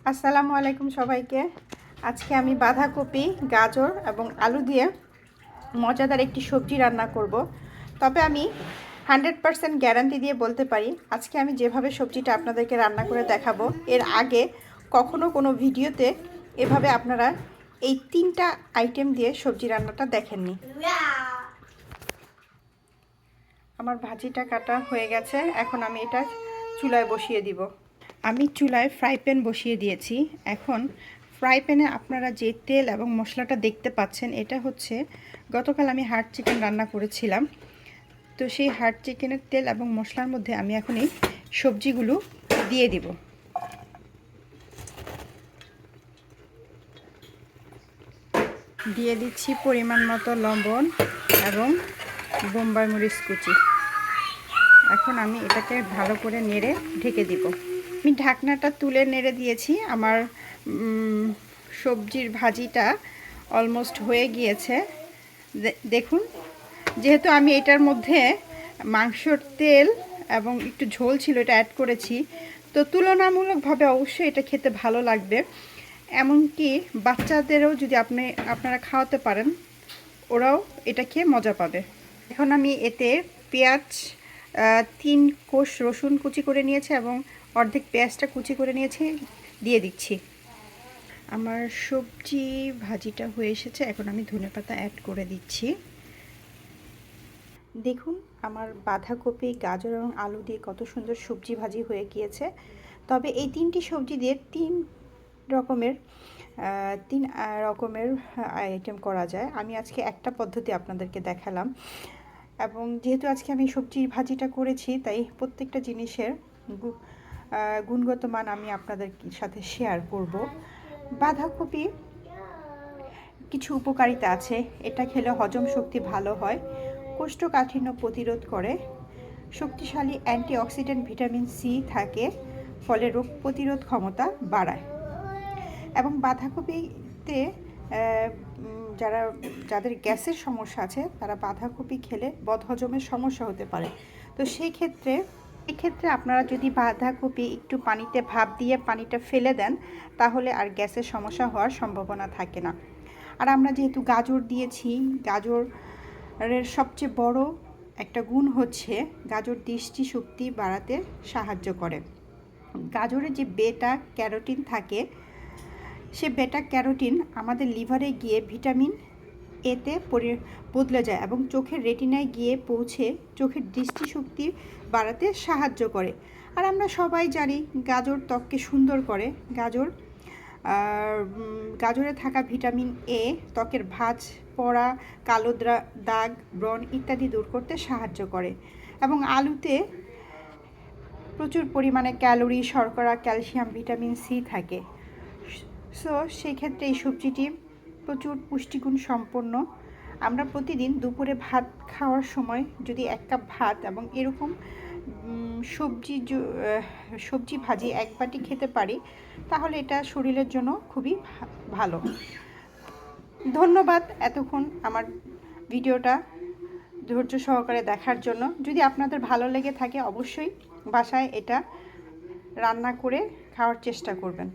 আসসালামু আলাইকুম সবাইকে। আজকে আমি বাঁধাকপি, গাজর এবং আলু দিয়ে মজাদার একটি সবজি রান্না করব। তবে আমি 100% গ্যারান্টি দিয়ে বলতে পারি, আজকে আমি যেভাবে সবজিটা আপনাদেরকে রান্না করে দেখাবো, এর আগে কখনো কোনো ভিডিওতে এভাবে আপনারা এই 3টা আইটেম দিয়ে সবজি রান্নাটা দেখেননি। আমার ভাজিটা কাটা হয়ে গেছে, এখন আমি এটা চুলায় বসিয়ে দিব। আমি চুলায় ফ্রাই প্যান বসিয়ে দিয়েছি। এখন ফ্রাই প্যানে আপনারা যে তেল এবং মশলাটা দেখতে পাচ্ছেন, এটা হচ্ছে গতকাল আমি হার্ড চিকেন রান্না করেছিলাম। তো সেই হার্ড চিকেনের তেল এবং মশলার মধ্যে আমি এখন এই সবজিগুলো দিয়ে দিব। দিয়ে দিচ্ছি পরিমাণ মতো লবণ এবং বোম্বাই মরিচ কুচি। এখন আমি এটাকে ভালো করে নেড়ে ঢেকে দিব। আমি ঢাকনাটা তুলে নেড়ে দিয়েছি। আমার সবজির ভাজিটা অলমোস্ট হয়ে গিয়েছে। দেখুন, যেহেতু আমি এটার মধ্যে মাংসর তেল এবং একটু ঝোল ছিল, এটা অ্যাড করেছি, তো তুলনামূলকভাবে অবশ্যই এটা খেতে ভালো লাগবে। এমনকি বাচ্চাদেরও যদি আপনারা খাওয়াতে পারেন, ওরাও এটা খেয়ে মজা পাবে। এখন আমি এতে পেঁয়াজ 3 কোষ রসুন কুচি করে নিয়েছি এবং অর্ধেক পেঁয়াজটা কুচি করে নিয়েছি, দিয়ে দিচ্ছি। আমার সবজি ভাজিটা হয়ে এসেছে, এখন আমি ধনেপাতা অ্যাড করে দিচ্ছি। দেখুন, আমার বাঁধাকপি, গাজর এবং আলু দিয়ে কত সুন্দর সবজি ভাজি হয়ে গিয়েছে। তবে এই 3টি সবজি দিয়ে 3 রকমের আইটেম করা যায়। আমি আজকে একটা পদ্ধতি আপনাদেরকে দেখালাম, এবং যেহেতু আজকে আমি সবজি ভাজিটা করেছি, তাই প্রত্যেকটা জিনিসের গুণগত মান আমি আপনাদের সাথে শেয়ার করব। বাঁধাকপি কিছু উপকারিতা আছে। এটা খেলে হজম শক্তি ভালো হয়, কোষ্ঠকাঠিন্য প্রতিরোধ করে, শক্তিশালী অ্যান্টিঅক্সিডেন্ট ভিটামিন সি থাকে, ফলে রোগ প্রতিরোধ ক্ষমতা বাড়ায়। এবং বাঁধাকপিতে যাদের গ্যাসের সমস্যা আছে, তারা বাঁধাকপি খেলে বদহজমের সমস্যা হতে পারে। তো এক্ষেত্রে আপনারা যদি বাঁধাকপি একটু পানিতে ভাপ দিয়ে পানিটা ফেলে দেন, তাহলে আর গ্যাসের সমস্যা হওয়ার সম্ভাবনা থাকে না। আর আমরা যেহেতু গাজর দিয়েছি, গাজরের সবচেয়ে বড় একটা গুণ হচ্ছে গাজর দৃষ্টিশক্তি বাড়াতে সাহায্য করে। গাজরে যে বেটা ক্যারোটিন থাকে, সে বেটা ক্যারোটিন আমাদের লিভারে গিয়ে ভিটামিন এতে বদলে যায় এবং চোখের রেটিনায় গিয়ে পৌঁছে চোখের দৃষ্টিশক্তি বাড়াতে সাহায্য করে। আর আমরা সবাই জানি গাজর ত্বককে সুন্দর করে। গাজরে থাকা ভিটামিন এ ত্বকের ভাঁজ পড়া, কালো দাগ, ব্রণ ইত্যাদি দূর করতে সাহায্য করে। এবং আলুতে প্রচুর পরিমাণে ক্যালোরি, শর্করা, ক্যালসিয়াম, ভিটামিন সি থাকে। সো সেক্ষেত্রে এই সবজিটি প্রচুর পুষ্টিগুণ সম্পন্ন। আমরা প্রতিদিন দুপুরে ভাত খাওয়ার সময় যদি 1 কাপ ভাত এবং এরকম সবজি ভাজি 1 বাটি খেতে পারি, তাহলে এটা শরীরের জন্য খুবই ভালো। ধন্যবাদ এতক্ষণ আমার ভিডিওটা ধৈর্য সহকারে দেখার জন্য। যদি আপনাদের ভালো লেগে থাকে, অবশ্যই বাসায় এটা রান্না করে খাওয়ার চেষ্টা করবেন।